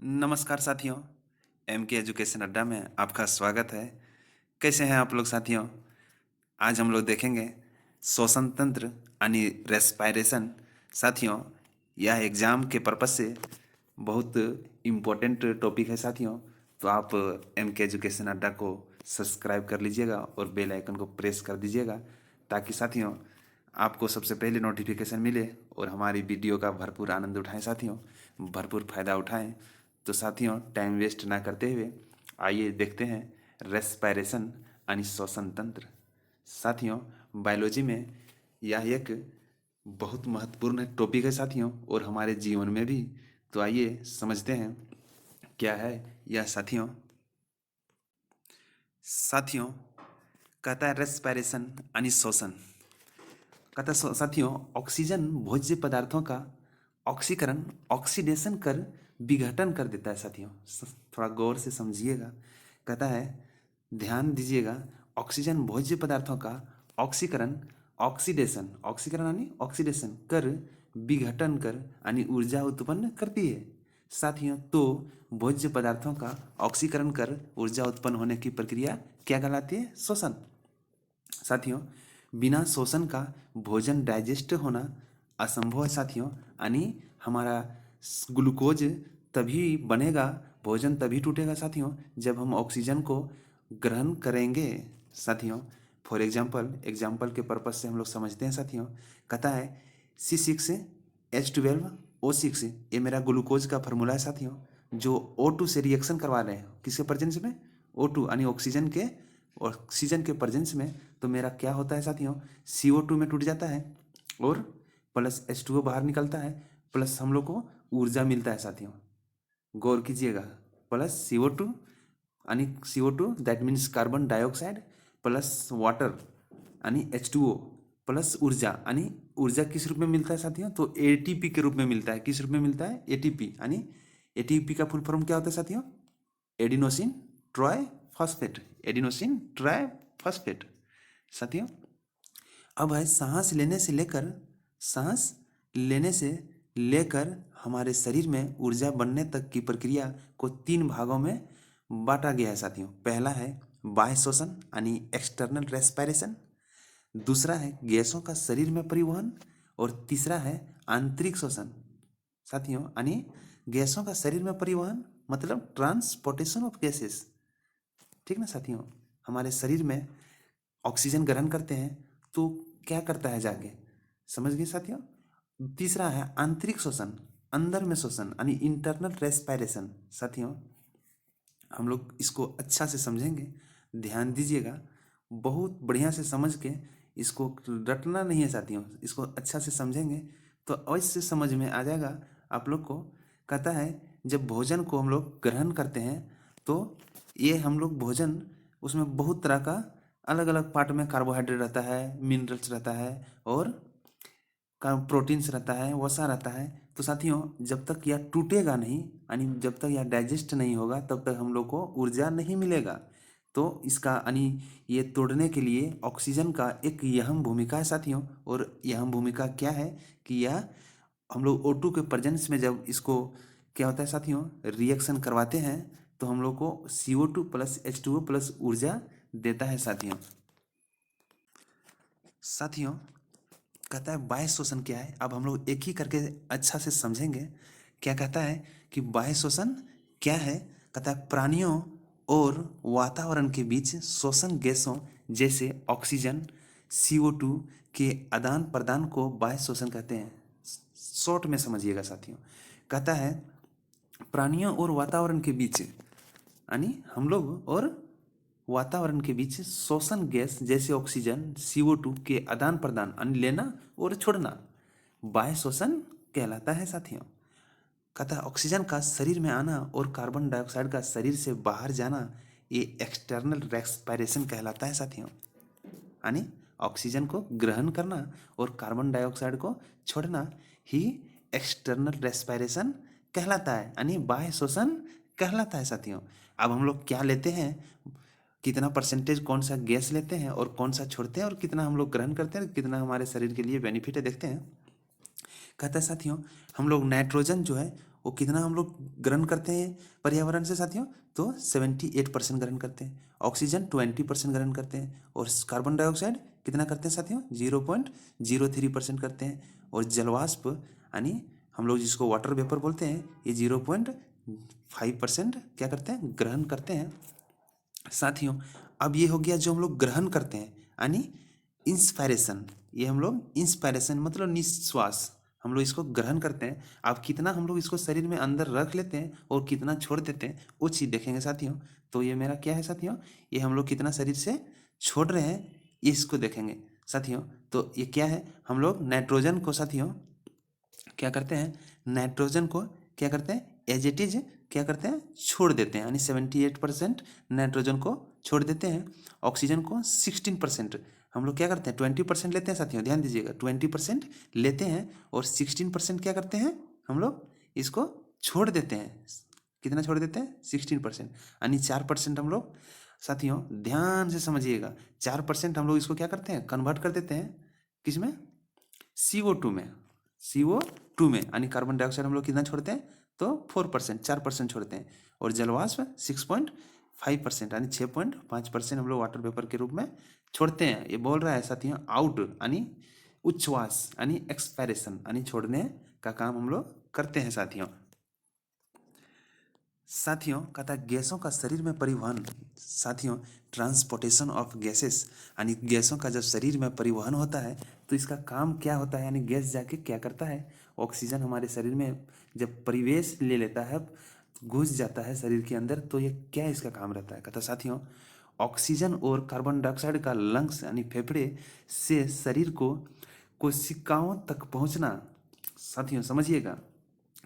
नमस्कार साथियों। एम के एजुकेशन अड्डा में आपका स्वागत है। कैसे हैं आप लोग साथियों? आज हम लोग देखेंगे श्वसन तंत्र यानी रेस्पायरेशन। साथियों, यह एग्ज़ाम के पर्पज़ से बहुत इम्पोर्टेंट टॉपिक है साथियों। तो आप एम के एजुकेशन अड्डा को सब्सक्राइब कर लीजिएगा और बेल आइकन को प्रेस कर दीजिएगा, ताकि साथियों आपको सबसे पहले नोटिफिकेशन मिले और हमारी वीडियो का भरपूर आनंद उठाएं साथियों, भरपूर फ़ायदा उठाएं। तो साथियों, टाइम वेस्ट ना करते हुए आइए देखते हैं रेस्पायरेशन यानी श्वसन तंत्र। साथियों, बायोलॉजी में यह एक बहुत महत्वपूर्ण टॉपिक है साथियों, और हमारे जीवन में भी। तो आइए समझते हैं क्या है यह साथियों। साथियों, कहता है रेस्पायरेशन यानी श्वसन। कहता है साथियों, ऑक्सीजन भोज्य पदार्थों का ऑक्सीकरण ऑक्सीडेशन कर विघटन कर देता है साथियों। थोड़ा गौर से समझिएगा। कहता है, ध्यान दीजिएगा, ऑक्सीजन भोज्य पदार्थों का ऑक्सीकरण ऑक्सीडेशन ऑक्सीकरण यानी ऑक्सीडेशन कर विघटन कर यानी ऊर्जा उत्पन्न करती है साथियों। तो भोज्य पदार्थों का ऑक्सीकरण कर ऊर्जा उत्पन्न होने की प्रक्रिया क्या कहलाती है? श्वसन। साथियों, बिना शोषण का भोजन डाइजेस्ट होना असंभव है साथियों। यानी हमारा ग्लूकोज तभी बनेगा, भोजन तभी टूटेगा साथियों, जब हम ऑक्सीजन को ग्रहण करेंगे साथियों। फॉर एग्जाम्पल के पर्पज से हम लोग समझते हैं साथियों। कहता है C6H12O6, ये मेरा ग्लूकोज का फार्मूला है साथियों, जो O2 से रिएक्शन करवा रहे हैं। किसके प्रेजेंस में? O2 यानी ऑक्सीजन के प्रेजेंस में। तो मेरा क्या होता है साथियों? CO2 में टूट जाता है और प्लस H2O बाहर निकलता है, प्लस हम लोग को ऊर्जा मिलता है साथियों। गौर कीजिएगा, प्लस CO2 यानी CO2 that means carbon dioxide plus water यानी H2O प्लस ऊर्जा, यानी ऊर्जा किस रूप में मिलता है साथियों? तो ATP के रूप में मिलता है। किस रूप में मिलता है? ATP। यानी ATP का फुल फॉर्म क्या होता है साथियों? Adenosine try phosphate. Adenosine try phosphate साथियों। अब है सांस लेने से लेकर हमारे शरीर में ऊर्जा बनने तक की प्रक्रिया को 3 भागों में बांटा गया है साथियों। पहला है बाह्य श्वसन यानी एक्सटर्नल रेस्पायरेशन, दूसरा है गैसों का शरीर में परिवहन, और तीसरा है आंतरिक श्वसन साथियों। यानी गैसों का शरीर में परिवहन मतलब ट्रांसपोर्टेशन ऑफ गैसेस। ठीक ना साथियों? हमारे शरीर में ऑक्सीजन ग्रहण करते हैं तो क्या करता है जाके? समझ गए साथियों? तीसरा है आंतरिक श्वसन, अंदर में श्वसन यानी इंटरनल रेस्पायरेशन साथियों। हम लोग इसको अच्छा से समझेंगे, ध्यान दीजिएगा, बहुत बढ़िया से समझ के इसको रटना नहीं है साथियों। इसको अच्छा से समझेंगे तो अवश्य समझ में आ जाएगा आप लोग को। कहता है, जब भोजन को हम लोग ग्रहण करते हैं तो ये हम लोग भोजन, उसमें बहुत तरह का अलग अलग पार्ट में कार्बोहाइड्रेट रहता है, मिनरल्स रहता है और प्रोटीन्स रहता है, वसा रहता है। तो साथियों, जब तक यह टूटेगा नहीं यानी जब तक यह डाइजेस्ट नहीं होगा तब तक हम लोग को ऊर्जा नहीं मिलेगा। तो इसका यानी ये तोड़ने के लिए ऑक्सीजन का एक अहम भूमिका है साथियों। और यह अहम भूमिका क्या है कि यह हम लोग O2 के प्रेजेंस में जब इसको क्या होता है साथियों, रिएक्शन करवाते हैं तो हम लोग को CO2 प्लस H2O प्लस ऊर्जा देता है साथियों। साथियों, कहता है बाह्य श्वसन क्या है? अब हम लोग एक ही करके अच्छा से समझेंगे। क्या कहता है कि बाह्य श्वसन क्या है? कहता है प्राणियों और वातावरण के बीच श्वसन गैसों जैसे ऑक्सीजन CO2 के आदान प्रदान को बाह्य श्वसन कहते हैं। शॉर्ट में समझिएगा साथियों। कहता है प्राणियों और वातावरण के बीच यानी हम लोग और वातावरण के बीच श्वसन गैस जैसे ऑक्सीजन CO2 के आदान प्रदान यानी लेना और छोड़ना बाह्य श्वसन कहलाता है साथियों। कहता है ऑक्सीजन का शरीर में आना और कार्बन डाइऑक्साइड का शरीर से बाहर जाना ये एक्सटर्नल रेस्पायरेशन कहलाता है साथियों। यानी ऑक्सीजन को ग्रहण करना और कार्बन डाइऑक्साइड को छोड़ना ही एक्सटर्नल रेस्पायरेशन कहलाता है, यानी बाह्य श्वसन कहलाता है साथियों। अब हम लोग क्या लेते हैं, कितना परसेंटेज कौन सा गैस लेते हैं और कौन सा छोड़ते हैं और कितना हम लोग ग्रहण करते हैं, कितना हमारे शरीर के लिए बेनिफिट है, देखते हैं। कहता है साथियों, हम लोग नाइट्रोजन जो है वो कितना हम लोग ग्रहण करते हैं पर्यावरण से साथियों, तो 78% ग्रहण करते हैं। ऑक्सीजन 20% ग्रहण करते हैं, और कार्बन डाइऑक्साइड कितना करते हैं साथियों, 0.03% करते हैं। और जलवाष्प यानी हम लोग जिसको वाटर वेपर बोलते हैं, ये 0.5% क्या करते हैं, ग्रहण करते हैं साथियों। अब ये हो गया जो हम लोग ग्रहण करते हैं यानी इंस्पायरेशन। ये हम लोग इंस्पायरेशन मतलब निश्वास, हम लोग इसको ग्रहण करते हैं। अब कितना हम लोग इसको शरीर में अंदर रख लेते हैं और कितना छोड़ देते हैं वो चीज़ देखेंगे साथियों। तो ये मेरा क्या है साथियों, ये हम लोग कितना शरीर से छोड़ रहे हैं ये इसको देखेंगे साथियों। तो ये क्या है, हम लोग नाइट्रोजन को साथियों क्या करते हैं, नाइट्रोजन को क्या करते हैं, एज इट इज क्या करते हैं, छोड़ देते हैं, यानी 78% नाइट्रोजन को छोड़ देते हैं। ऑक्सीजन को 16% हम लोग क्या करते हैं, 20% लेते हैं साथियों, ध्यान दीजिएगा, 20% लेते हैं और 16% क्या करते हैं, हम लोग इसको छोड़ देते हैं। कितना छोड़ देते हैं, 16%, यानी 4% हम लोग साथियों ध्यान से समझिएगा, 4% हम लोग इसको क्या करते हैं, कन्वर्ट कर देते हैं किस में, CO2 में, CO2 में, यानी कार्बन डाइऑक्साइड हम लोग कितना छोड़ते हैं, तो 4%, 4% छोड़ते हैं। और जलवाष्प 6.5% यानी 6.5% हम लोग वाटर वेपर के रूप में छोड़ते हैं। ये बोल रहा है साथियों आउट यानी उच्छ्वास यानी एक्सपायरेशन यानी छोड़ने का काम हम लोग करते हैं साथियों। साथियों कहता है गैसों का शरीर में परिवहन, साथियों ट्रांसपोर्टेशन ऑफ गैसेस, यानी गैसों का जब शरीर में परिवहन होता है तो इसका काम क्या होता है, यानी गैस जाके क्या करता है, ऑक्सीजन हमारे शरीर में जब परिवेश ले लेता है, घुस जाता है शरीर के अंदर, तो ये क्या इसका काम रहता है। कहता साथियों ऑक्सीजन और कार्बन डाइऑक्साइड का लंग्स यानी फेफड़े से शरीर को कोशिकाओं तक पहुंचना, साथियों समझिएगा,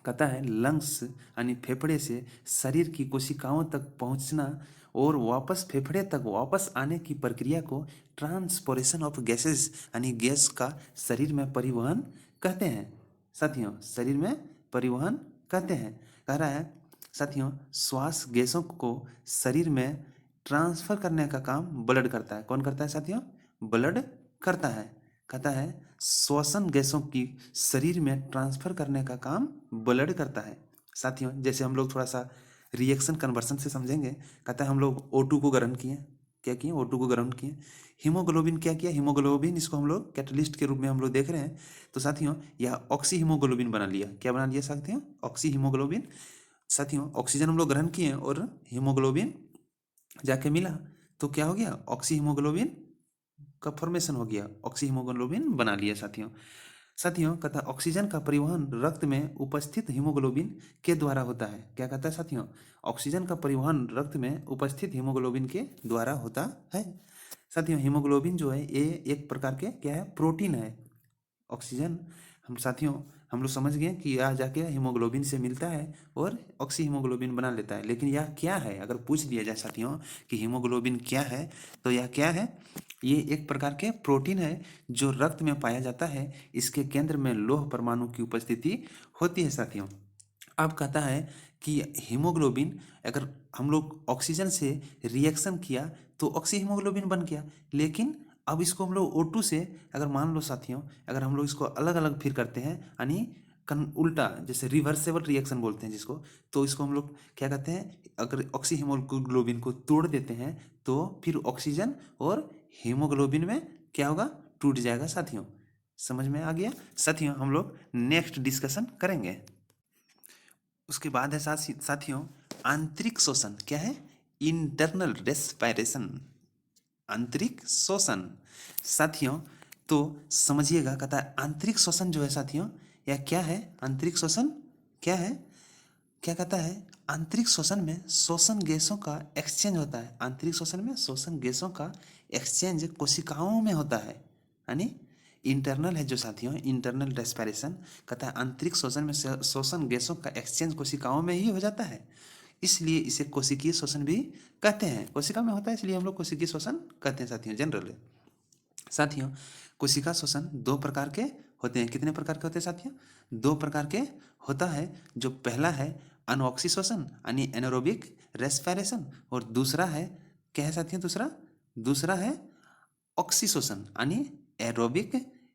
कहता है लंग्स यानी फेफड़े से शरीर की कोशिकाओं तक पहुंचना और वापस फेफड़े तक वापस आने की प्रक्रिया को ट्रांसपोर्टेशन ऑफ गैसेस यानी गैस का शरीर में परिवहन कहते हैं साथियों, शरीर में परिवहन कहते हैं। कह रहा है साथियों श्वास गैसों को शरीर में ट्रांसफर करने का काम ब्लड करता है। कौन करता है साथियों, ब्लड करता है। कहता है श्वसन गैसों की शरीर में ट्रांसफर करने का काम ब्लड करता है साथियों। जैसे हम लोग थोड़ा सा रिएक्शन कन्वर्सन से समझेंगे। कहता है हम लोग O2 को ग्रहण किए, क्या किए, O2 को ग्रहण किए। हीमोग्लोबिन क्या किया, हीमोग्लोबिन इसको हम लोग कैटलिस्ट के रूप में हम लोग देख रहे हैं। तो साथियों यह ऑक्सी हीमोग्लोबिन बना लिया, क्या बना लिया साथियों, ऑक्सी हीमोग्लोबिन। साथियों ऑक्सीजन हम लोग ग्रहण किए और हीमोग्लोबिन जाके मिला, तो क्या हो गया, ऑक्सी हीमोग्लोबिन का फॉर्मेशन हो गया, ऑक्सी हीमोग्लोबिन बना लिया साथियों। साथियों कहता है ऑक्सीजन का परिवहन रक्त में उपस्थित हीमोग्लोबिन के द्वारा होता है। क्या कहता है साथियों, ऑक्सीजन का परिवहन रक्त में उपस्थित हीमोग्लोबिन के द्वारा होता है साथियों। हीमोग्लोबिन जो है ये एक प्रकार के क्या है, प्रोटीन है। ऑक्सीजन हम साथियों हम लोग समझ गए कि यह जाके हीमोग्लोबिन से मिलता है और ऑक्सी हीमोग्लोबिन बना लेता है। लेकिन यह क्या है, अगर पूछ दिया जाए साथियों कि हीमोग्लोबिन क्या है, तो यह क्या है, ये एक प्रकार के प्रोटीन है जो रक्त में पाया जाता है। इसके केंद्र में लौह परमाणु की उपस्थिति होती है साथियों। अब कहता है कि हीमोग्लोबिन अगर हम लोग ऑक्सीजन से रिएक्शन किया तो ऑक्सी हीमोग्लोबिन बन गया। लेकिन अब इसको हम लोग O2 से अगर मान लो साथियों, अगर हम लोग इसको अलग अलग फिर करते हैं यानी उल्टा, जैसे रिवर्सेबल रिएक्शन बोलते हैं जिसको, तो इसको हम लोग क्या कहते हैं, अगर ऑक्सी हीमोग्लोबिन को तोड़ देते हैं तो फिर ऑक्सीजन और हीमोग्लोबिन में क्या होगा, टूट जाएगा साथियों। समझ में आ गया साथियों, हम लोग नेक्स्ट डिस्कशन करेंगे। उसके बाद है साथियों आंतरिक शोषण, क्या है, इंटरनल रेस्पिरेशन, आंतरिक शोषण साथियों। तो समझिएगा, कहता है आंतरिक शोषण जो है साथियों, यह क्या है, आंतरिक शोषण क्या है, क्या कहता है, आंतरिक शोषण में शोषण गैसों का एक्सचेंज होता है। आंतरिक शोषण में शोषण गैसों का एक्सचेंज कोशिकाओं में होता है, यानी इंटरनल है जो साथियों, इंटरनल रेस्पिरेशन। कहता है आंतरिक शोषण में शोषण गैसों का एक्सचेंज कोशिकाओं में ही हो जाता है, इसलिए इसे कोशिकीय शोषण भी कहते हैं। कोशिका में होता है इसलिए हम लोग कोशिकीय शोषण कहते हैं साथियों जनरल। साथियों कोशिका शोषण दो प्रकार के होते हैं। कितने प्रकार के होते हैं साथियों, दो प्रकार के होता है। जो पहला है अनऑक्सी शोषण यानी एनारोबिक रेस्पिरेशन, और दूसरा है क्या है साथियों, दूसरा है ऑक्सी शोषण यानी एरोबिक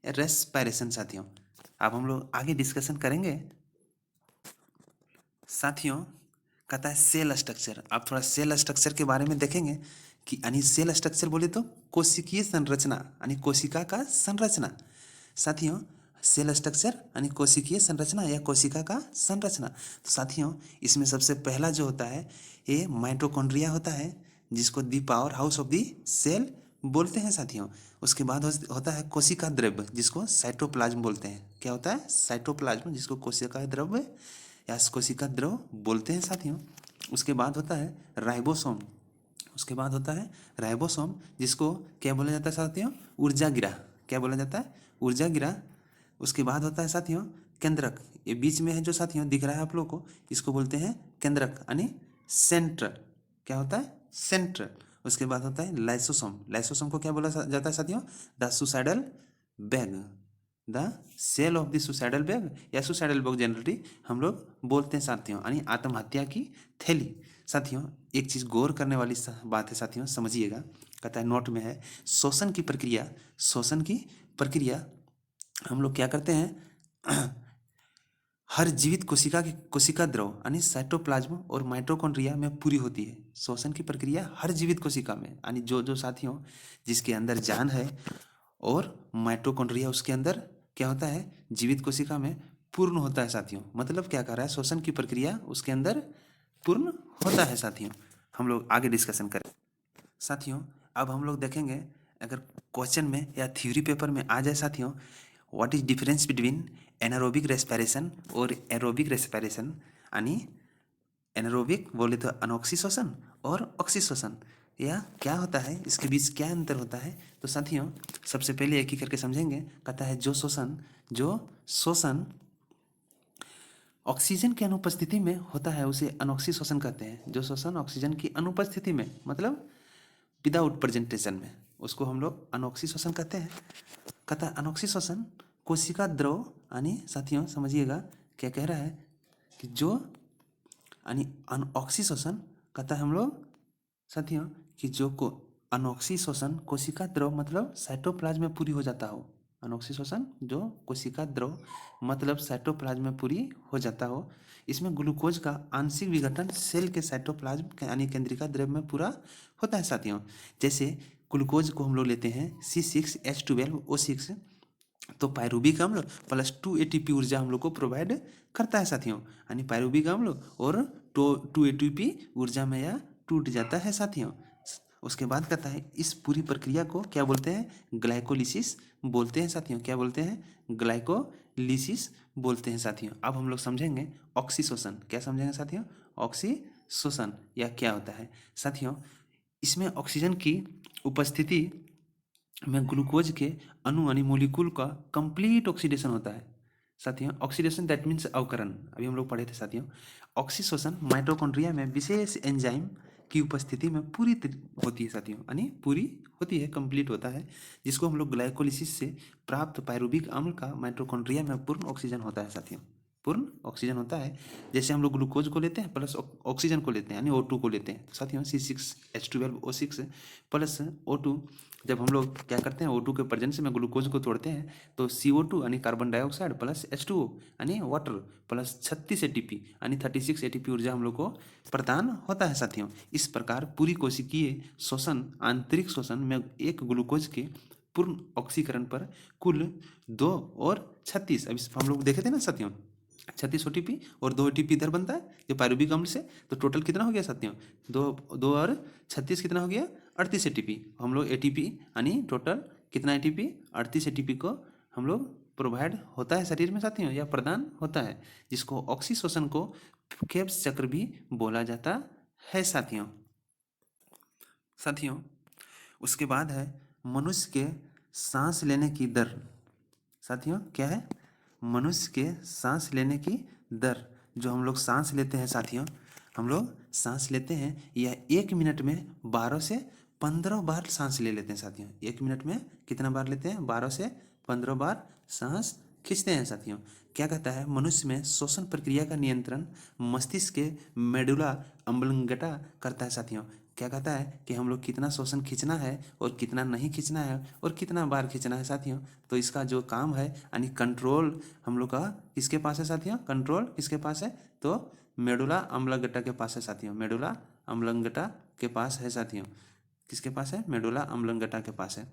रेस्पिरेशन साथियों। अब हम लोग आगे डिस्कशन करेंगे। साथियों कहता है सेल स्ट्रक्चर। आप थोड़ा सेल स्ट्रक्चर के बारे में देखेंगे कि यानी सेल स्ट्रक्चर बोले तो कोशिकीय संरचना यानी कोशिका का संरचना। साथियों सेल स्ट्रक्चर यानी कोशिकीय संरचना या कोशिका का संरचना। तो साथियों इसमें सबसे पहला जो होता है ये माइटोकॉन्ड्रिया होता है, जिसको the power house of the cell बोलते हैं साथियों। उसके बाद होता है कोशिका द्रव्य, जिसको साइटोप्लाज्म बोलते हैं। क्या होता है? साइटोप्लाज्म, जिसको कोशिका द्रव्य या कोशिका द्रव बोलते हैं साथियों। उसके बाद होता है राइबोसोम। उसके बाद होता है राइबोसोम, जिसको क्या बोला जाता है साथियों? ऊर्जा गिरा। क्या बोला जाता है? ऊर्जा गिरा। उसके बाद होता है साथियों केंद्रक। ये बीच में है जो साथियों दिख रहा है आप लोग को, इसको बोलते हैं केंद्रक यानी सेंट्रल। क्या होता है? सेंट्रल। उसके बाद होता है लाइसोसोम। लाइसोसोम को क्या बोला जाता है साथियों? The suicidal bag, the cell of the suicidal bag या सुसाइडल बैग जनरली हम लोग बोलते हैं साथियों, यानी आत्महत्या की थैली। साथियों एक चीज़ गौर करने वाली बात है साथियों, समझिएगा। कहता है नोट में है शोषण की प्रक्रिया। शोषण की प्रक्रिया हम लोग क्या करते हैं हर जीवित कोशिका द्रव यानी साइटोप्लाज्म और माइटोकॉन्ड्रिया में पूरी होती है। शोषण की प्रक्रिया हर जीवित कोशिका में, यानी जो जो साथियों जिसके अंदर जान है और माइटोकॉन्ड्रिया उसके अंदर क्या होता है जीवित कोशिका में पूर्ण होता है साथियों। मतलब क्या कर रहा है? शोषण की प्रक्रिया उसके अंदर पूर्ण होता है साथियों। हम लोग आगे डिस्कशन करें साथियों। अब हम लोग देखेंगे अगर क्वेश्चन में या थ्योरी पेपर में आ जाए साथियों, what is difference between anaerobic respiration और एरोबिक रेस्पिरेशन। यानी एनारोबिक बोले तो अनऑक्सीशोषण और ऑक्सीशोषण, या क्या होता है इसके बीच क्या अंतर होता है। तो साथियों सबसे पहले एक ही करके समझेंगे। कहता है जो शोषण ऑक्सीजन की अनुपस्थिति में होता है उसे अनऑक्सीशोषण कहते हैं। जो शोषण ऑक्सीजन की अनुपस्थिति में मतलब विदाउट प्रेजेंटेशन में, उसको हम लोग अनऑक्सीशोषण कहते हैं। कहता है अनऑक्सीशोषण कोशिका द्रव यानी साथियों समझिएगा क्या कह रहा है कि जो यानी अनऑक्सीशोषण कहता है हम लोग साथियों कि जो को अनऑक्सीशोषण कोशिका द्रव मतलब साइटोप्लाज्म में पूरी हो जाता हो। अनऑक्सीशोषण जो कोशिका द्रव मतलब साइटोप्लाज्म में पूरी हो जाता हो। इसमें ग्लूकोज का आंशिक विघटन सेल के साइटोप्लाज्म यानी केंद्रिका द्रव्य में पूरा होता है साथियों। जैसे ग्लूकोज को हम लोग लेते हैं C6H12O6, तो पायरुविक अम्ल प्लस 2 ATP ऊर्जा हम लोग को प्रोवाइड करता है साथियों। यानी पायरुविक अम्ल और 2 ATP ऊर्जा में यह टूट जाता है साथियों। उसके बाद कहता है इस पूरी प्रक्रिया को क्या बोलते हैं? ग्लाइकोलिसिस बोलते हैं साथियों। क्या बोलते हैं? ग्लाइकोलिसिस बोलते हैं साथियों। अब हम लोग समझेंगे ऑक्सीशोषण। क्या समझेंगे साथियों? ऑक्सीशोषण या क्या होता है साथियों? इसमें ऑक्सीजन की उपस्थिति में ग्लूकोज के अणु यानी मोलिक्यूल का कंप्लीट ऑक्सीडेशन होता है साथियों। ऑक्सीडेशन दैट मीन्स अवकरण, अभी हम लोग पढ़े थे साथियों। ऑक्सीशोषण माइटोकॉन्ड्रिया में विशेष एंजाइम की उपस्थिति में पूरी होती है साथियों, यानी पूरी होती है, कंप्लीट होता है, जिसको हम लोग ग्लाइकोलिसिस से प्राप्त पायरुविक अम्ल का माइटोकॉन्ड्रिया में पूर्ण ऑक्सीजन होता है साथियों। पूर्ण ऑक्सीजन होता है। जैसे हम लोग ग्लूकोज को लेते हैं प्लस ऑक्सीजन को लेते हैं यानी O2 को लेते हैं साथियों। C6H12O6 प्लस O2, जब हम लोग क्या करते हैं O2 के प्रेजेंस में ग्लूकोज को तोड़ते हैं तो CO2 यानी कार्बन डाइऑक्साइड प्लस H2O यानी वाटर प्लस 36 ATP यानी 36 ATP ऊर्जा हम लोग को प्रदान होता है साथियों। इस प्रकार पूरी कोशिकीय शोषण आंतरिक शोषण में एक ग्लूकोज के पूर्ण ऑक्सीकरण पर कुल 2 और 36, अभी हम लोग देखे थे ना साथियों 36 OTP और 2 ATP इधर बनता है जो पायरुविक अम्ल से, तो टोटल कितना हो गया साथियों? 2 और 36 कितना हो गया? 38 ATP। हम लोग ATP यानी टोटल कितना ATP? 38 ATP को हम लोग प्रोवाइड होता है शरीर में साथियों या प्रदान होता है, जिसको ऑक्सीशोषण को क्रेब्स चक्र भी बोला जाता है साथियों। साथियों उसके बाद है मनुष्य के सांस लेने की दर। साथियों क्या है? मनुष्य के सांस लेने की दर, जो हम लोग सांस लेते हैं साथियों, हम लोग सांस लेते हैं यह 1 मिनट में 12 से 15 बार सांस ले लेते हैं साथियों। 1 मिनट में कितना बार लेते हैं? 12 से 15 बार सांस खींचते हैं साथियों। क्या कहता है? मनुष्य में श्वसन प्रक्रिया का नियंत्रण मस्तिष्क के मेडुला अम्बलंगटा करता है साथियों। क्या कहता है कि हम लोग कितना श्वसन खींचना है और कितना नहीं खींचना है और कितना बार खींचना है साथियों। तो इसका जो काम है यानी कंट्रोल हम लोग का किसके पास है साथियों? कंट्रोल किसके पास है? तो मेडुला अम्लगट्टा के पास है साथियों, मेडुला अम्लगट्टा के पास है साथियों। किसके पास है? मेडुला अम्लगट्टा के पास है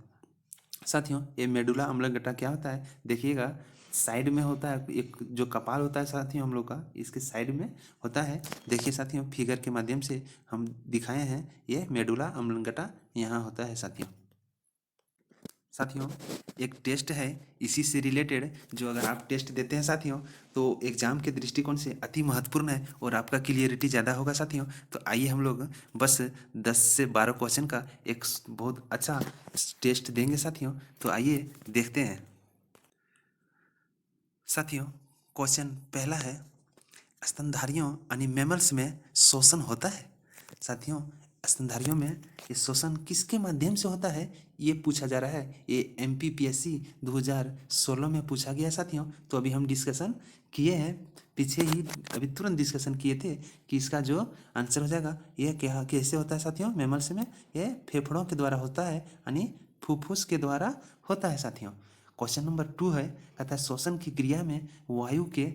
साथियों। ये मेडुला अम्लगट्टा क्या होता है? देखिएगा साइड में होता है, एक जो कपाल होता है साथियों हम लोग का, इसके साइड में होता है। देखिए साथियों, फिगर के माध्यम से हम दिखाए हैं, ये मेडुला अम्लगट्टा यहाँ होता है साथियों। साथियों एक टेस्ट है इसी से रिलेटेड, जो अगर आप टेस्ट देते हैं साथियों तो एग्जाम के दृष्टिकोण से अति महत्वपूर्ण है और आपका क्लियरिटी ज़्यादा होगा साथियों। तो आइए हम लोग बस 10 से 12 क्वेश्चन का एक बहुत अच्छा टेस्ट देंगे साथियों। तो आइए देखते हैं साथियों। क्वेश्चन पहला है, स्तनधारियों यानी मैमल्स में शोषण होता है साथियों। स्तनधारियों में ये शोषण किसके माध्यम से होता है, ये पूछा जा रहा है। ये MPPSC 2016 में पूछा गया साथियों। तो अभी हम डिस्कशन किए हैं, पीछे ही अभी तुरंत डिस्कशन किए थे कि इसका जो आंसर हो जाएगा ये क्या कैसे होता है साथियों। मैमल्स में ये फेफड़ों के द्वारा होता है, यानी फुफ्फुस के द्वारा होता है साथियों। क्वेश्चन नंबर 2 है, कहता है शोषण की क्रिया में वायु के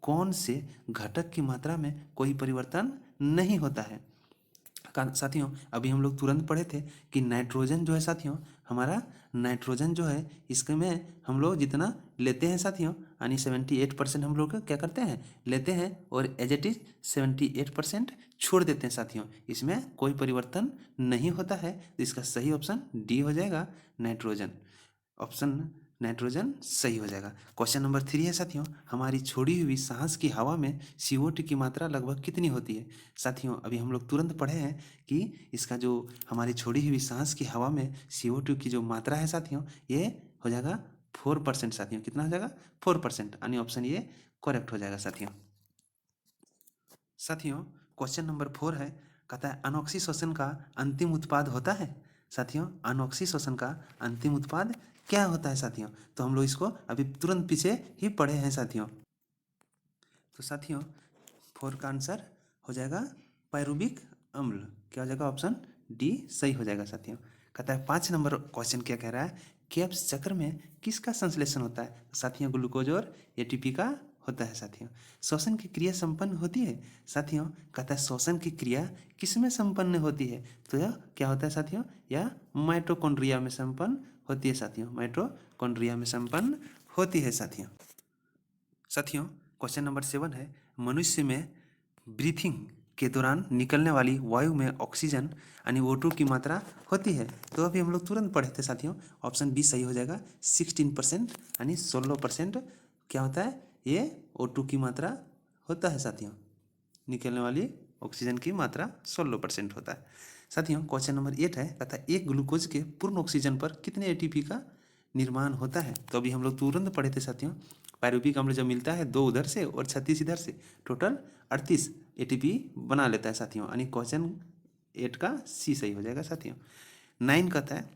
कौन से घटक की मात्रा में कोई परिवर्तन नहीं होता है। साथियों अभी हम लोग तुरंत पढ़े थे कि नाइट्रोजन जो है साथियों, हमारा नाइट्रोजन जो है इसके में हम लोग जितना लेते हैं साथियों, यानी 78% हम लोग क्या करते हैं लेते हैं, और एज इट इज 78% छोड़ देते हैं साथियों। इसमें कोई परिवर्तन नहीं होता है। तो इसका सही ऑप्शन डी हो जाएगा, नाइट्रोजन। ऑप्शन नाइट्रोजन सही हो जाएगा। क्वेश्चन नंबर 3 है साथियों, हमारी छोड़ी हुई सांस की हवा में CO2 की मात्रा लगभग कितनी होती है। साथियों अभी हम लोग तुरंत पढ़े हैं कि इसका जो हमारी छोड़ी हुई सांस की हवा में CO2 की जो मात्रा है साथियों, ये हो जाएगा 4% साथियों। कितना हो जाएगा? 4%, यानी ऑप्शन ये करेक्ट हो जाएगा साथियों। साथियों क्वेश्चन नंबर 4 है, कहता है अनऑक्सीशोषण का अंतिम उत्पाद होता है। साथियों अनऑक्सीशोषण का अंतिम उत्पाद क्या होता है साथियों? तो हम लोग इसको अभी तुरंत पीछे ही पढ़े हैं साथियों। तो साथियों 4 का आंसर हो जाएगा पायरुविक अम्ल। क्या हो जाएगा? ऑप्शन डी सही हो जाएगा साथियों। कहता है 5 नंबर क्वेश्चन क्या कह रहा है, केब्स चक्र में किसका संश्लेषण होता है। साथियों ग्लूकोज और ATP का होता है साथियों। श्वसन की क्रिया संपन्न होती है साथियों। कहता है श्वसन की क्रिया किसमें संपन्न होती है। तो यह क्या होता है साथियों, यह माइटोकॉन्ड्रिया में संपन्न होती है साथियों, माइटोकॉन्ड्रिया में संपन्न होती है साथियों। साथियों क्वेश्चन नंबर 7 है, मनुष्य में ब्रीथिंग के दौरान निकलने वाली वायु में ऑक्सीजन यानी O2 की मात्रा होती है। तो अभी हम लोग तुरंत पढ़े थे साथियों, ऑप्शन बी सही हो जाएगा। 16% यानी 16% क्या होता है, ये O2 की मात्रा होता है साथियों। निकलने वाली ऑक्सीजन की मात्रा 16% होता है साथियों। क्वेश्चन नंबर 8 है, कहता है एक ग्लूकोज के पूर्ण ऑक्सीजन पर कितने ATP का निर्माण होता है। तो अभी हम लोग तुरंत पढ़े थे साथियों, पायरुविक अम्ल जब मिलता है 2 उधर से और 36 इधर से, टोटल 38 ATP बना लेता है साथियों, यानी क्वेश्चन 8 का सी सही हो जाएगा साथियों। 9 कहता है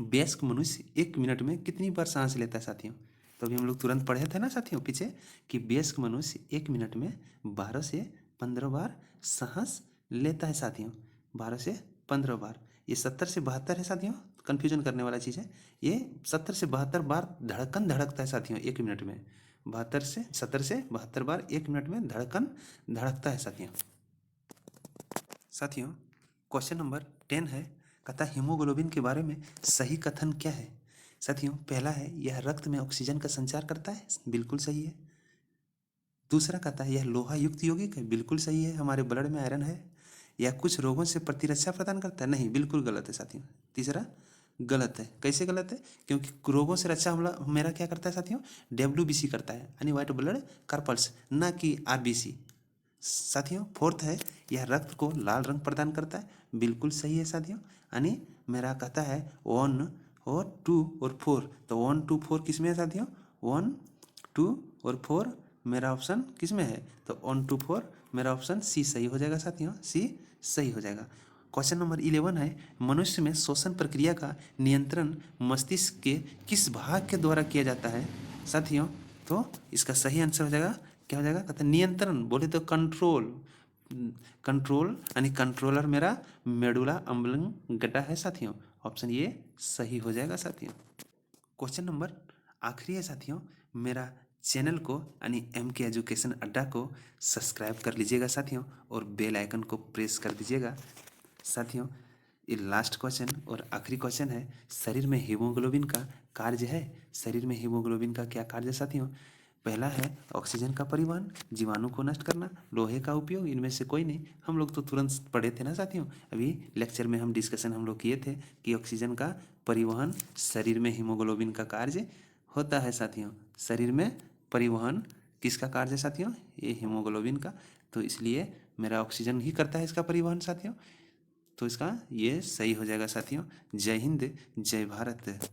वयस्क मनुष्य 1 मिनट में कितनी बार सांस लेता है साथियों। तो अभी हम लोग तुरंत पढ़े थे ना साथियों पीछे कि वयस्क मनुष्य 1 मिनट में 12 से 15 बार सांस लेता है साथियों, 12 से 15 बार। ये 70 से 72 है साथियों, कन्फ्यूजन करने वाला चीज़ है। ये 70 से 72 बार धड़कन धड़कता है साथियों 1 मिनट में। 70 से 72 बार 1 मिनट में धड़कन धड़कता है साथियों। साथियों क्वेश्चन नंबर 10 है, कहता है हीमोग्लोबिन के बारे में सही कथन क्या है। साथियों पहला है यह रक्त में ऑक्सीजन का संचार करता है, बिल्कुल सही है। दूसरा कहता है यह लोहा युक्त यौगिक है, बिल्कुल सही है, हमारे ब्लड में आयरन है। या कुछ रोगों से प्रतिरक्षा प्रदान करता है, नहीं, बिल्कुल गलत है साथियों। तीसरा गलत है। कैसे गलत है? क्योंकि रोगों से रक्षा हमला मेरा क्या करता है साथियों, WBC करता है, यानी व्हाइट ब्लड कार्पल्स, ना कि RBC। साथियों फोर्थ है यह रक्त को लाल रंग प्रदान करता है, बिल्कुल सही है साथियों, यानी मेरा कहता है 1 और 2 और 4। तो 1 2 4 किस में है साथियों, 1 2 और 4 मेरा ऑप्शन किस में है, तो 1 2 4 मेरा ऑप्शन सी सही हो जाएगा साथियों, सी सही हो जाएगा। क्वेश्चन नंबर 11 है, मनुष्य में श्वसन प्रक्रिया का नियंत्रण मस्तिष्क के किस भाग के द्वारा किया जाता है साथियों। तो इसका सही आंसर हो जाएगा, क्या हो जाएगा, कहते हैं नियंत्रण, बोले तो कंट्रोल। कंट्रोल यानी कंट्रोलर मेरा मेडुला अम्लगट्टा है साथियों, ऑप्शन ये सही हो जाएगा साथियों। क्वेश्चन नंबर आखिरी है साथियों, मेरा चैनल को यानी MK एजुकेशन अड्डा को सब्सक्राइब कर लीजिएगा साथियों, और बेल आइकन को प्रेस कर दीजिएगा साथियों। ये लास्ट क्वेश्चन और आखिरी क्वेश्चन है, शरीर में हीमोग्लोबिन का कार्य है। शरीर में हीमोग्लोबिन का क्या कार्य है साथियों? पहला है ऑक्सीजन का परिवहन, जीवाणु को नष्ट करना, लोहे का उपयोग, इनमें से कोई नहीं। हम लोग तो तुरंत पढ़े थे ना साथियों, अभी लेक्चर में हम डिस्कशन हम लोग किए थे कि ऑक्सीजन का परिवहन शरीर में हीमोग्लोबिन का कार्य होता है साथियों। शरीर में परिवहन किसका कार्य है साथियों? ये हीमोग्लोबिन का। तो इसलिए मेरा ऑक्सीजन ही करता है इसका परिवहन साथियों। तो इसका ये सही हो जाएगा साथियों। जय हिंद, जय भारत।